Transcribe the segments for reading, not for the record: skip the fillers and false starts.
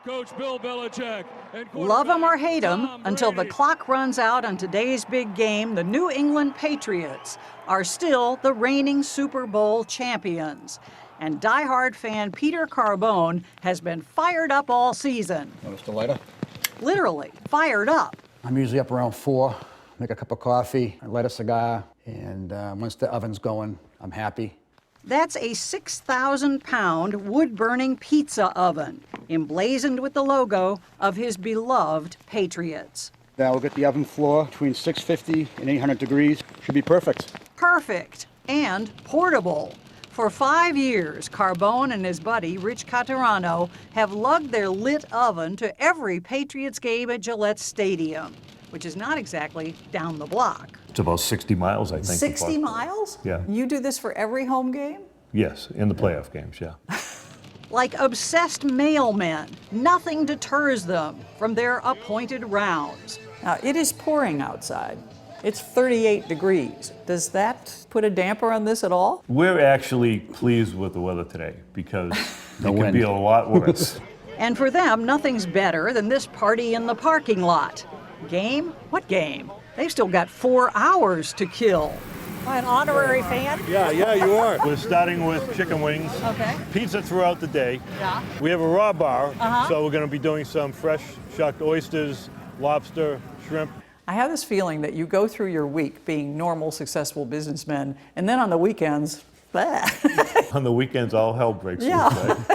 Coach Bill Belichick. Love them or hate them, until the clock runs out on today's big game, the New England Patriots are still the reigning Super Bowl champions. And diehard fan Peter Carbone has been fired up all season. Mr. Lighter? Literally, fired up. I'm usually up around 4, make a cup of coffee, I light a cigar, and once the oven's going, I'm happy. That's a 6,000-pound wood-burning pizza oven, emblazoned with the logo of his beloved Patriots. Now we'll get the oven floor between 650 and 800 degrees. Should be perfect. Perfect and portable. For 5 years, Carbone and his buddy, Rich Caterano, have lugged their lit oven to every Patriots game at Gillette Stadium, which is not exactly down the block. It's about 60 miles, I think. 60 miles? Yeah. You do this for every home game? Yes, in the playoff games, yeah. Like obsessed mailmen, nothing deters them from their appointed rounds. Now, it is pouring outside. It's 38 degrees. Does that put a damper on this at all? We're actually pleased with the weather today because it could wind. be a lot worse. And for them, nothing's better than this party in the parking lot. Game? What game? They've still got 4 hours to kill. An honorary fan? Yeah, you are. We're starting with chicken wings, Okay. pizza throughout the day. Yeah. We have a raw bar, so we're going to be doing some fresh shucked oysters, lobster, shrimp. I have this feeling that you go through your week being normal, successful businessmen, and then on the weekends, blah. On the weekends, all hell breaks Yeah. loose, right?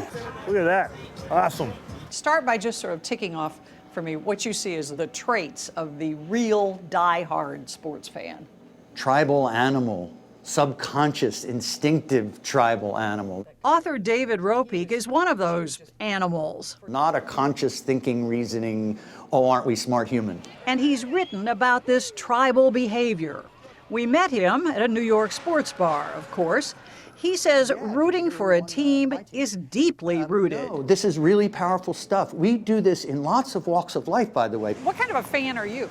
Look at that. Awesome. Start by just sort of ticking off for me what you see as the traits of the real die-hard sports fan. Tribal animal, subconscious, instinctive tribal animal. Author David Ropeek is one of those animals, Not a conscious thinking, reasoning, oh, aren't we smart human? and he's written about this tribal behavior. We met him at a New York sports bar, of course. He says rooting for a team is deeply rooted. Oh, this is really powerful stuff. We do this in lots of walks of life, by the way. What kind of a fan are you?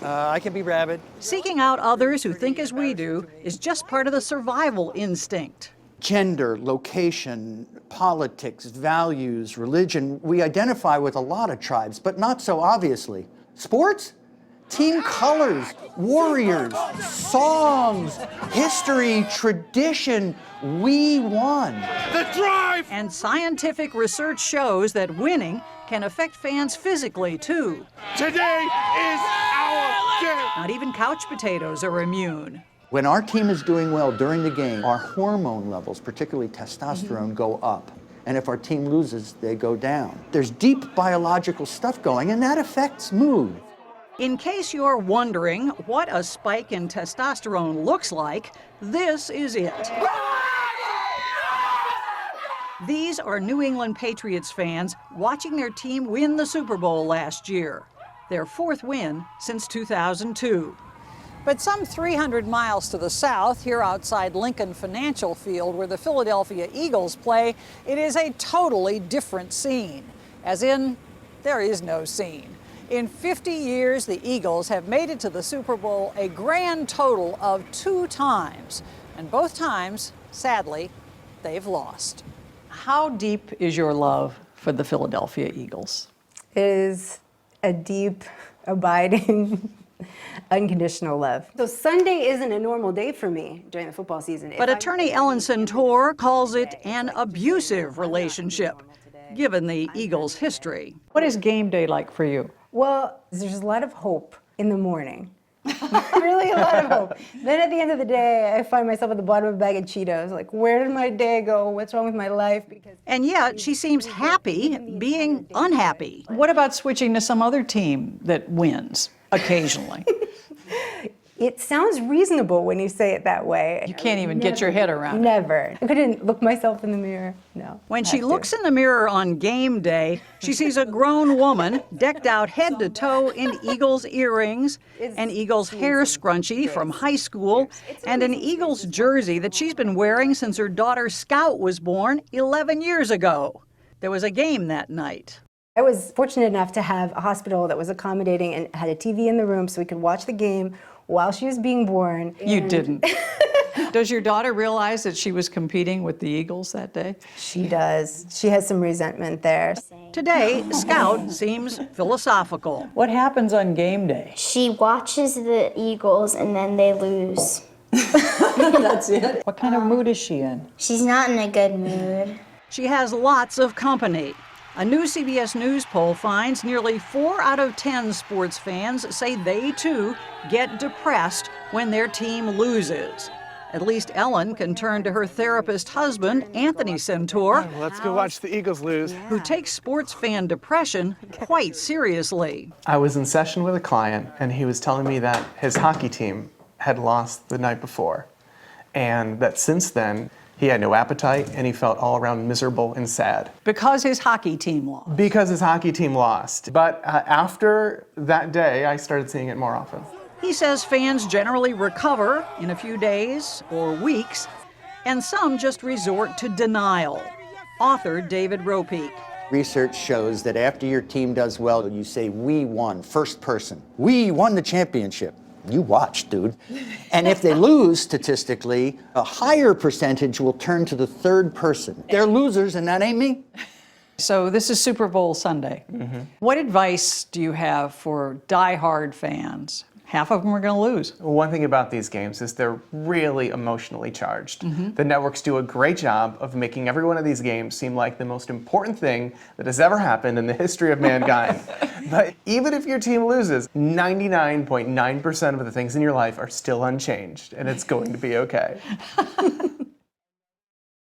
I can be rabid. Seeking out others who think as we do is just part of the survival instinct. Gender, location, politics, values, religion, we identify with a lot of tribes, but not so obviously. Sports? Team colors, warriors, songs, history, tradition, we won. The drive! And scientific research shows that winning can affect fans physically, too. Today is our day! Not even couch potatoes are immune. When our team is doing well during the game, our hormone levels, particularly testosterone, go up. And if our team loses, they go down. There's deep biological stuff going, and that affects mood. In case you're wondering what a spike in testosterone looks like, this is it. These are New England Patriots fans watching their team win the Super Bowl last year, their 4th win since 2002. But some 300 miles to the south, here outside Lincoln Financial Field, where the Philadelphia Eagles play, it is a totally different scene. As in, there is no scene. In 50 years, the Eagles have made it to the Super Bowl a grand total of 2 times. And both times, sadly, they've lost. How deep is your love for the Philadelphia Eagles? It is a deep, abiding, unconditional love. So Sunday isn't a normal day for me during the football season. But attorney Ellen Santor calls it an abusive relationship, given the Eagles' history. What is game day like for you? Well, there's a lot of hope in the morning. Really a lot of hope. Then at the end of the day, I find myself at the bottom of a bag of Cheetos. Like, where did my day go? What's wrong with my life? And yet, she seems happy being unhappy. What about switching to some other team that wins occasionally? It sounds reasonable when you say it that way. You can't even get your head around it. Never. I couldn't look myself in the mirror. No. When she looks in the mirror on game day, she sees a grown woman decked out head to toe in Eagles earrings, an Eagles hair scrunchie from high school, and an Eagles jersey that she's been wearing since her daughter Scout was born 11 years ago. There was a game that night. I was fortunate enough to have a hospital that was accommodating and had a TV in the room so we could watch the game while she was being born. You didn't. Does your daughter realize that she was competing with the Eagles that day? She does. She has some resentment there. Today, Scout seems philosophical. What happens on game day? She watches the Eagles and then they lose. That's it? What kind of mood is she in? She's not in a good mood. She has lots of company. A new CBS News poll finds nearly 4 out of 10 sports fans say they too get depressed when their team loses. At least Ellen can turn to her therapist husband, Anthony Centaur, Let's go watch the Eagles lose. who takes sports fan depression quite seriously. I was in session with a client, and he was telling me that his hockey team had lost the night before, and that since then, he had no appetite, and he felt all around miserable and sad. Because his hockey team lost. Because his hockey team lost. But after that day, I started seeing it more often. He says fans generally recover in a few days or weeks, and some just resort to denial. Author David Ropeek. Research shows that after your team does well, you say, "We won," first person. "We won the championship." You watch, dude. And if they lose, statistically, a higher percentage will turn to the third person. They're losers, and that ain't me. So this is Super Bowl Sunday. What advice do you have for diehard fans? Half of them are going to lose. One thing about these games is they're really emotionally charged. The networks do a great job of making every one of these games seem like the most important thing that has ever happened in the history of mankind. But even if your team loses, 99.9% of the things in your life are still unchanged, and it's going to be okay.